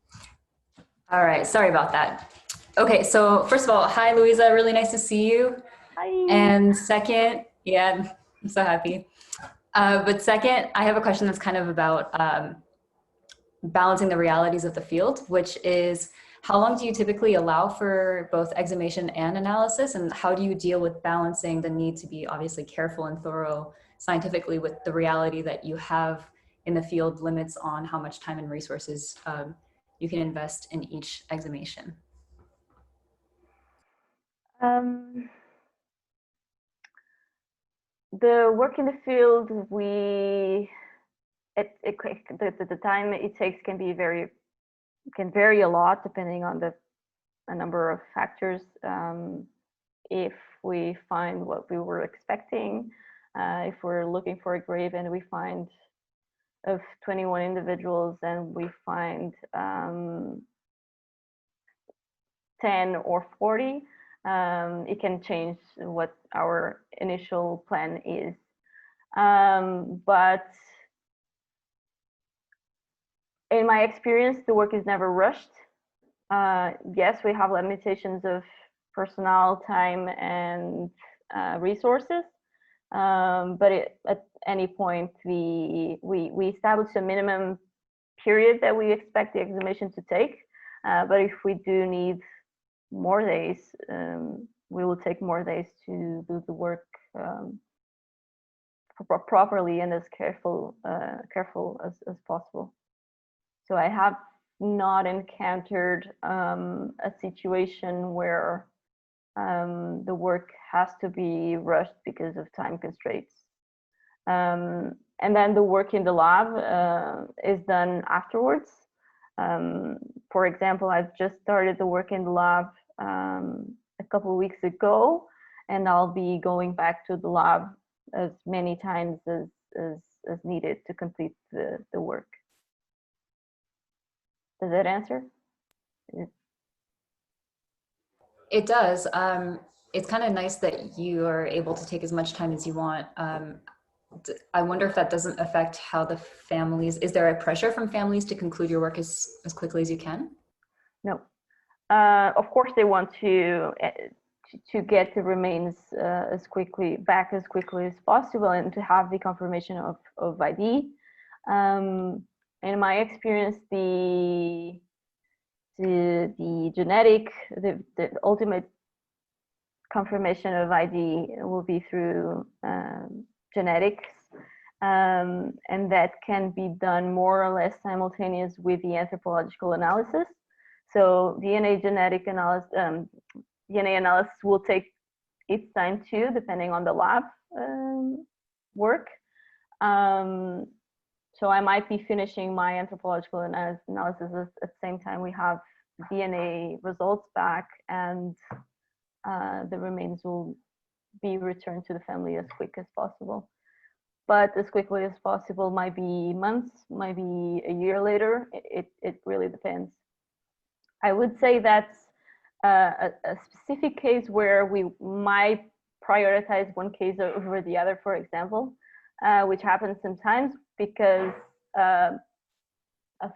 All right, sorry about that. Okay, so first of all, hi Luisa, really nice to see you. Hi. And second, yeah, I'm so happy. But second, I have a question that's kind of about balancing the realities of the field, which is how long do you typically allow for both exhumation and analysis, and how do you deal with balancing the need to be obviously careful and thorough scientifically with the reality that you have in the field limits on how much time and resources you can invest in each exhumation? The work in the field, the time it takes can vary a lot depending on a number of factors. If we find what we were expecting, if we're looking for a grave and we find of 21 individuals and we find 10 or 40, it can change what our initial plan is. But in my experience, the work is never rushed. Yes, we have limitations of personnel, time, and resources. But at any point, we establish a minimum period that we expect the exhumation to take. But if we do need more days, we will take more days to do the work properly and as careful as possible. So I have not encountered a situation where the work has to be rushed because of time constraints. And then the work in the lab is done afterwards. For example, I've just started the work in the lab a couple of weeks ago, and I'll be going back to the lab as many times as needed to complete the work. Does that answer? It does. It's kind of nice that you are able to take as much time as you want. I wonder if that doesn't affect how the families, is there a pressure from families to conclude your work as quickly as you can? No. Of course, they want to get the remains back as quickly as possible and to have the confirmation of ID. In my experience, the genetic, the ultimate confirmation of ID will be through genetics, and that can be done more or less simultaneous with the anthropological analysis. So DNA analysis will take its time too, depending on the lab work. So I might be finishing my anthropological analysis at the same time we have DNA results back, and the remains will be returned to the family as quick as possible. But as quickly as possible might be months, might be a year later. It really depends. I would say that's a specific case where we might prioritize one case over the other, for example, which happens sometimes because a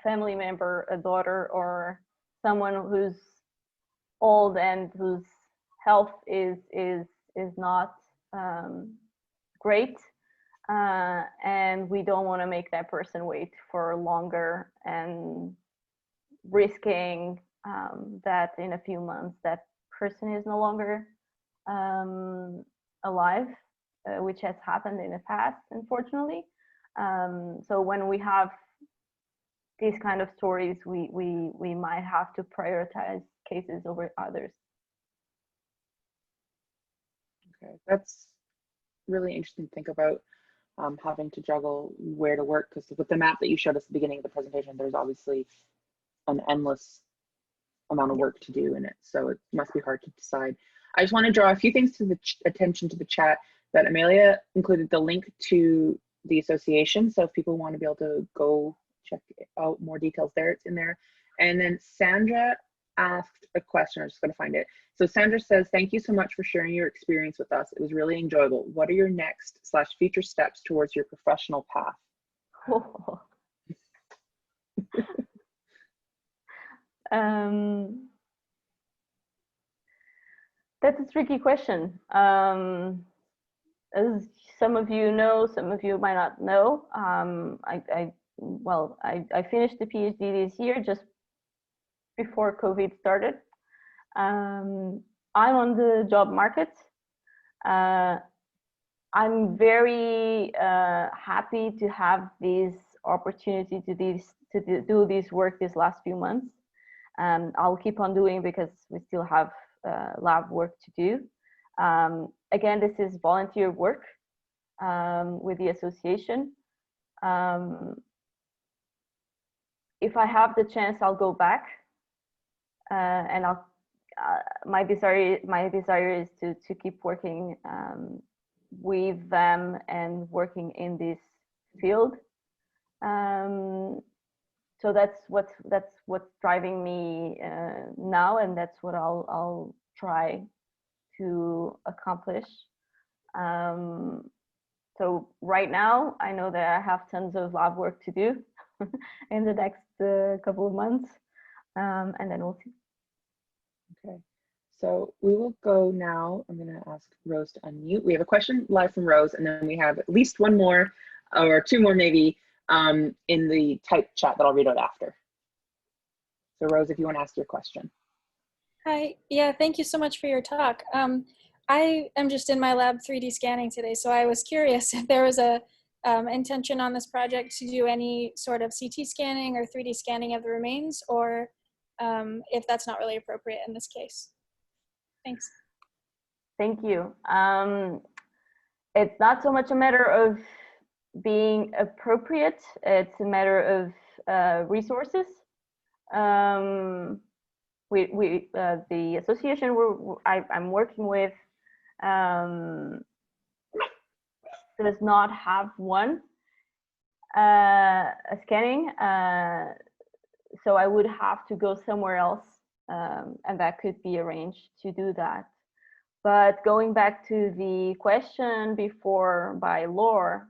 family member, a daughter, or someone who's old and whose health is not great, and we don't want to make that person wait for longer and risking that in a few months that person is no longer alive. which has happened in the past, unfortunately. So when we have these kind of stories, we might have to prioritize cases over others. Okay, that's really interesting to think about, having to juggle where to work, because with the map that you showed us at the beginning of the presentation, there's obviously an endless amount of work to do in it. So it must be hard to decide. I just want to draw a few things to the attention to the chat, that Amelia included the link to the association. So if people want to be able to go check out more details there, it's in there. And then Sandra asked a question. I'm just going to find it. So Sandra says, thank you so much for sharing your experience with us. It was really enjoyable. What are your next / future steps towards your professional path? Oh. That's a tricky question. As some of you know, some of you might not know, I finished the PhD this year, just before COVID started. I'm on the job market. I'm very happy to have this opportunity to do this work these last few months. I'll keep on doing, because we still have lab work to do. Again, this is volunteer work with the association. If I have the chance, I'll go back, and my desire is to keep working with them and working in this field. So that's what's driving me now, and that's what I'll try to accomplish. So right now, I know that I have tons of lab work to do in the next couple of months, and then we'll see. Okay, so we will go now. I'm going to ask Rose to unmute. We have a question live from Rose, and then we have at least one more, or two more maybe, in the typed chat that I'll read out after. So Rose, if you want to ask your question. Hi, yeah, thank you so much for your talk. I am just in my lab 3D scanning today, so I was curious if there was a intention on this project to do any sort of CT scanning or 3D scanning of the remains, or if that's not really appropriate in this case. Thanks. Thank you. It's not so much a matter of being appropriate, it's a matter of resources. The association I'm working with does not have one a scanning, so I would have to go somewhere else, and that could be arranged to do that. But going back to the question before by Laura,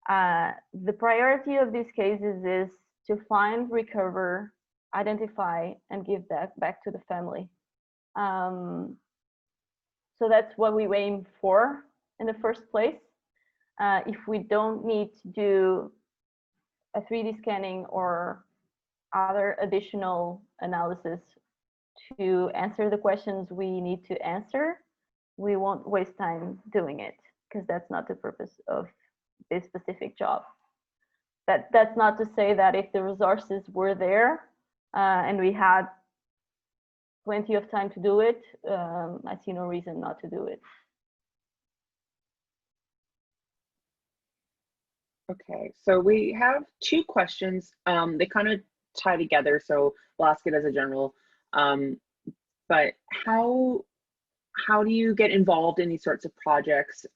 the priority of these cases is to find, recover, identify, and give that back to the family. So that's what we aim for in the first place. If we don't need to do a 3D scanning or other additional analysis to answer the questions we need to answer, we won't waste time doing it, because that's not the purpose of this specific job. That's not to say that if the resources were there and we had plenty of time to do it, I see no reason not to do it. Okay, so we have two questions. They kind of tie together, so we'll ask it as a general. But how do you get involved in these sorts of projects,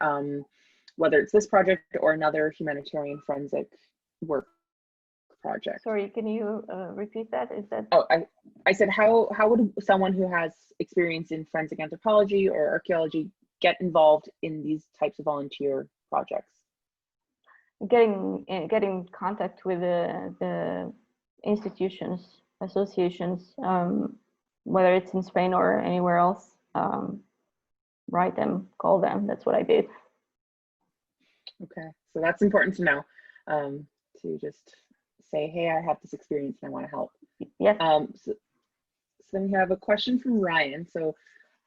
whether it's this project or another humanitarian forensic work project? Sorry, can you repeat that? Is that? Oh, I said, how would someone who has experience in forensic anthropology or archaeology get involved in these types of volunteer projects? Getting in contact with the institutions, associations, whether it's in Spain or anywhere else. Write them, call them. That's what I did. Okay, so that's important to know, to just say, hey, I have this experience and I want to help. Yes. So then we have a question from Ryan. So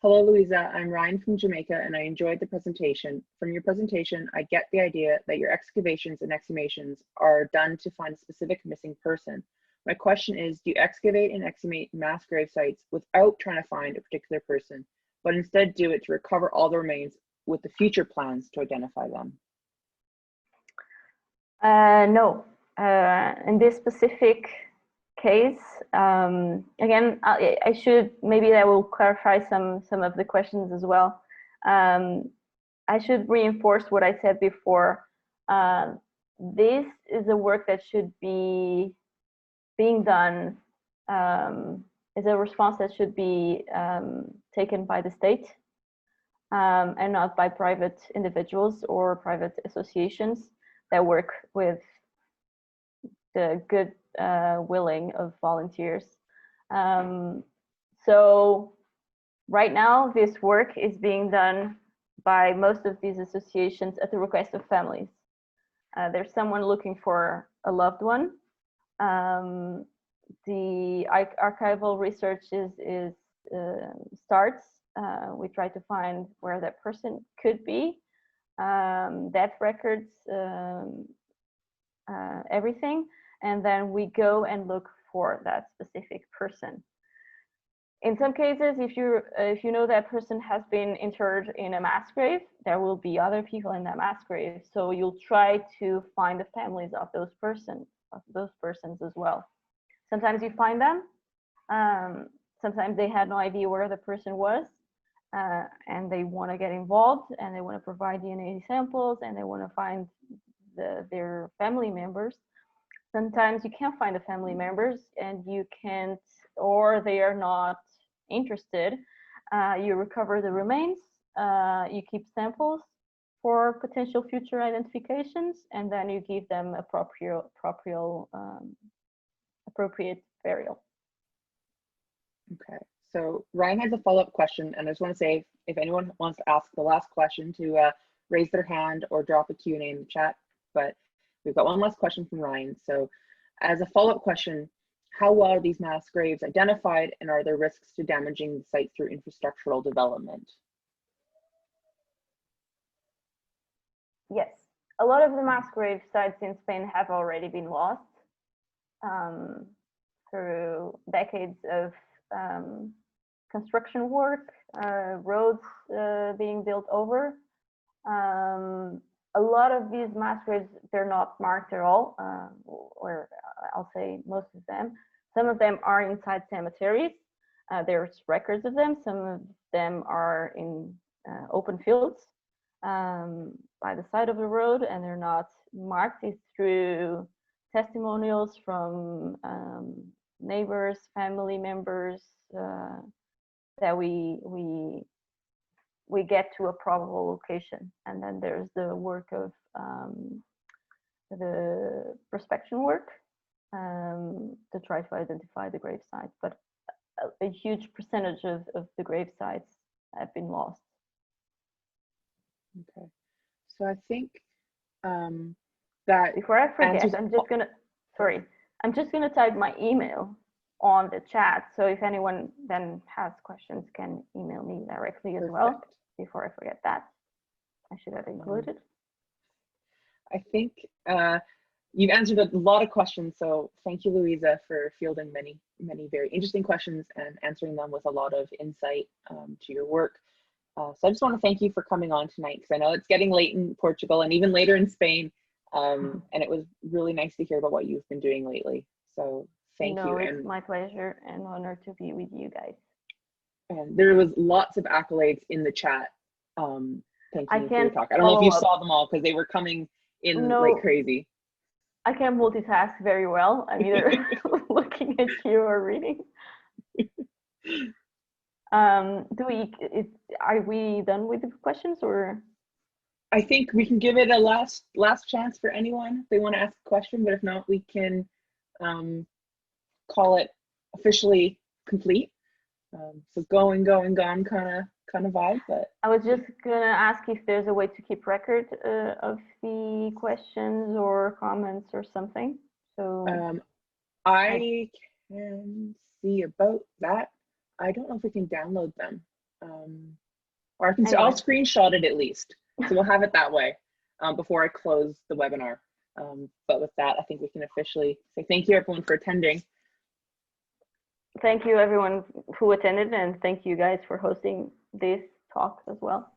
Hello, Luisa. I'm Ryan from Jamaica, and I enjoyed the presentation. From your presentation, I get the idea that your excavations and exhumations are done to find a specific missing person. My question is, do you excavate and exhumate mass grave sites without trying to find a particular person, but instead do it to recover all the remains with the future plans to identify them? No. In this specific case, again, I should, maybe I will clarify some of the questions as well. I should reinforce what I said before. This is a work that should be being done, is a response that should be taken by the state and not by private individuals or private associations that work with the good willing of volunteers. So right now, this work is being done by most of these associations at the request of families. There's someone looking for a loved one. The archival research starts. We try to find where that person could be, death records, everything, and then we go and look for that specific person. In some cases, if you know that person has been interred in a mass grave, there will be other people in that mass grave, so you'll try to find the families of those persons as well. Sometimes you find them, sometimes they had no idea where the person was, and they want to get involved, and they want to provide DNA samples, and they want to find their family members. Sometimes you can't find the family members, and you can't, or they are not interested. You recover the remains, you keep samples for potential future identifications, and then you give them appropriate burial. Okay, so Ryan has a follow-up question, and I just want to say, if anyone wants to ask the last question, to raise their hand or drop a Q&A in the chat. But we've got one last question from Ryan. So as a follow-up question, how well are these mass graves identified, and are there risks to damaging the site through infrastructural development? Yes, a lot of the mass grave sites in Spain have already been lost through decades of construction work, roads being built over. A lot of these mass graves, they're not marked at all, or I'll say most of them. Some of them are inside cemeteries. There's records of them. Some of them are in open fields by the side of the road, and they're not marked. It's through testimonials from neighbors, family members, that we get to a probable location. And then there's the work of the prospection work to try to identify the grave sites, but a huge percentage of the grave sites have been lost. Okay, so I think that before I forget, I'm just gonna type my email on the chat, so if anyone then has questions can email me directly as well. Before I forget that, I should have included. I think you've answered a lot of questions, so thank you, Luisa, for fielding many very interesting questions and answering them with a lot of insight to your work. So I just want to thank you for coming on tonight, because I know it's getting late in Portugal and even later in Spain, and it was really nice to hear about what you've been doing lately. So thank you. It's my pleasure and honor to be with you guys. And there was lots of accolades in the chat. Thank you for your talk. I don't know if you saw them all because they were coming in like crazy. I can't multitask very well. I'm either looking at you or reading. Are we done with the questions, or? I think we can give it a last chance for anyone if they want to ask a question, but if not, we can call it officially complete. So going, gone kind of vibe. But I was just gonna ask if there's a way to keep record of the questions or comments or something. So I can see about that. I don't know if we can download them. Or I can, I'll screenshot it at least. So we'll have it that way before I close the webinar. But with that, I think we can officially say thank you everyone for attending. Thank you everyone who attended, and thank you guys for hosting this talk as well.